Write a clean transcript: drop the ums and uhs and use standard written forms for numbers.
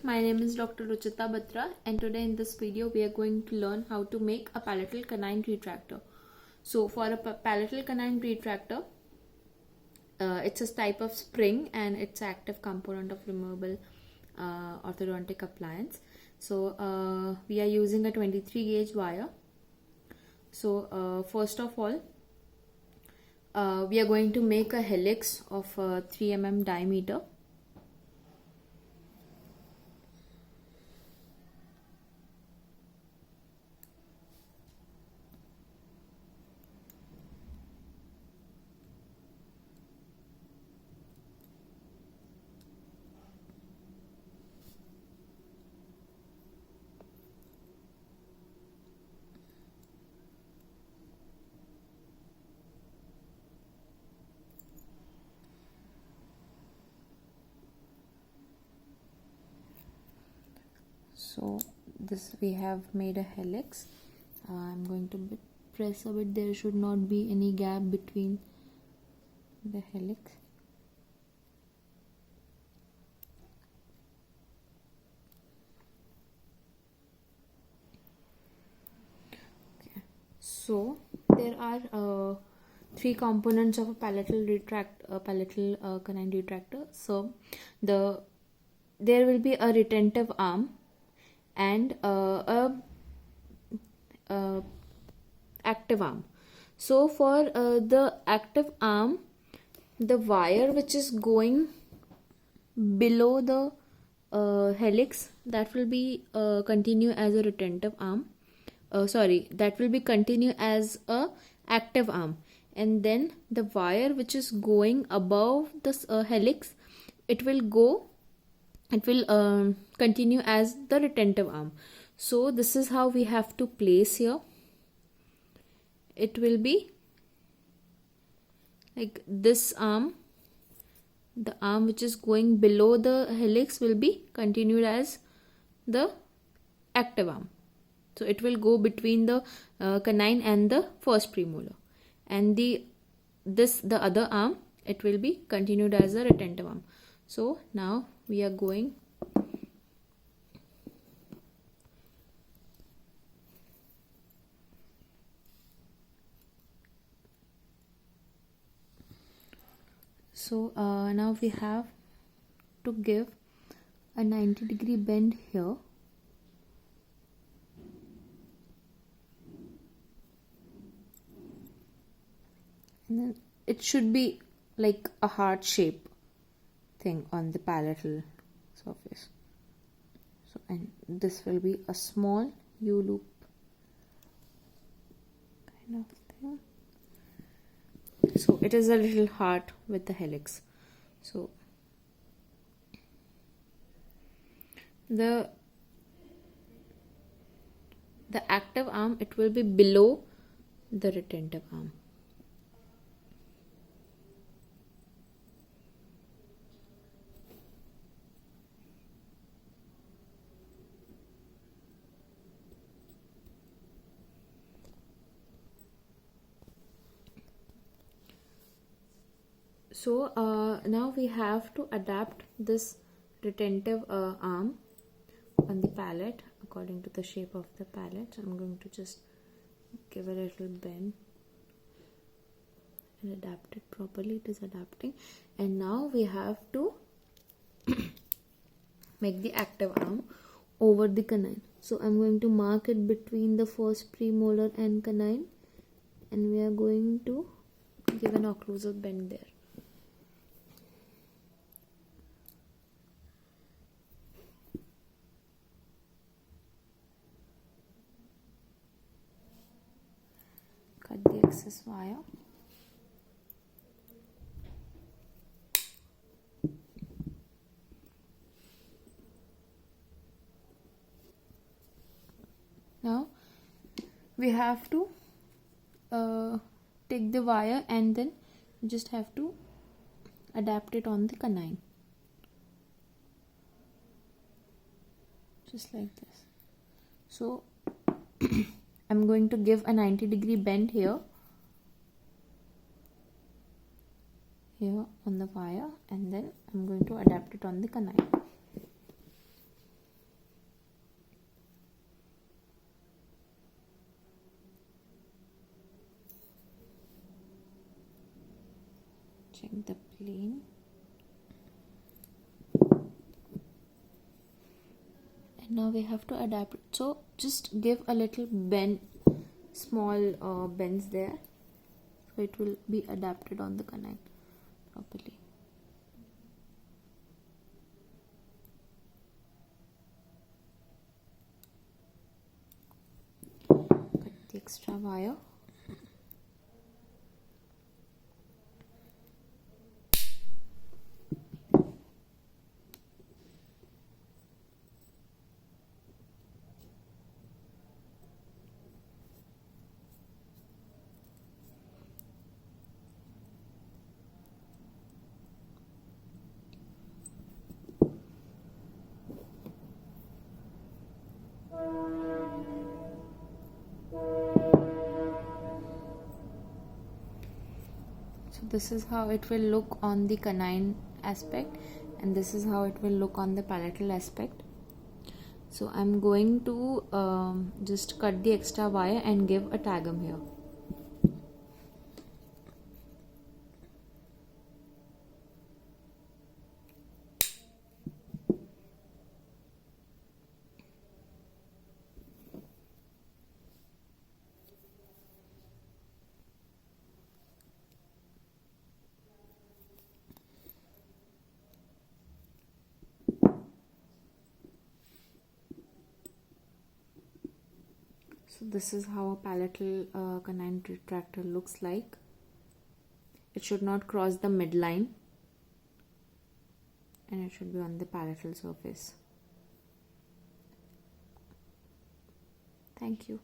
My name is Dr. Ruchita Batra, and today in this video we are going to learn how to make a palatal canine retractor. So for a palatal canine retractor, it's a type of spring and it's an active component of removable orthodontic appliance. So we are using a 23 gauge wire. So first of all, we are going to make a helix of 3 mm diameter. So this we have made a helix. I'm going to press a bit. There should not be any gap between the helix. Okay. So there are three components of a palatal canine retractor. So there will be a retentive arm and a active arm. So for the active arm, the wire which is going below the helix, that will be continue as a retentive arm. That will be continue as a active arm, and then the wire which is going above this helix, it will continue as the retentive arm. So this is how we have to place here. It will be like this arm, the arm which is going below the helix will be continued as the active arm. So it will go between the canine and the first premolar, and the other arm, it will be continued as a retentive arm. So now we are going now we have to give a 90-degree bend here. And then it should be like a heart shape thing on the palatal surface. So, and this will be a small U-loop kind of thing. So it is a little heart with the helix. So the active arm, it will be below the retentive arm. So now we have to adapt this retentive arm on the palate according to the shape of the palate. I'm going to just give a little bend and adapt it properly. It is adapting, and now we have to make the active arm over the canine. So I'm going to mark it between the first premolar and canine, and we are going to give an occlusal bend there. Cut the excess wire. Now we have to take the wire and then just have to adapt it on the canine, just like this. So I'm going to give a 90-degree bend here on the wire, and then I'm going to adapt it on the canine. check the plane. And now we have to adapt it. So just give a little bend, small bends there, so it will be adapted on the canine properly. Cut the extra wire. So this is how it will look on the canine aspect, and this is how it will look on the palatal aspect. So I'm going to just cut the extra wire and give a tagum here. So this is how a palatal canine retractor looks like. It should not cross the midline, and it should be on the palatal surface. Thank you.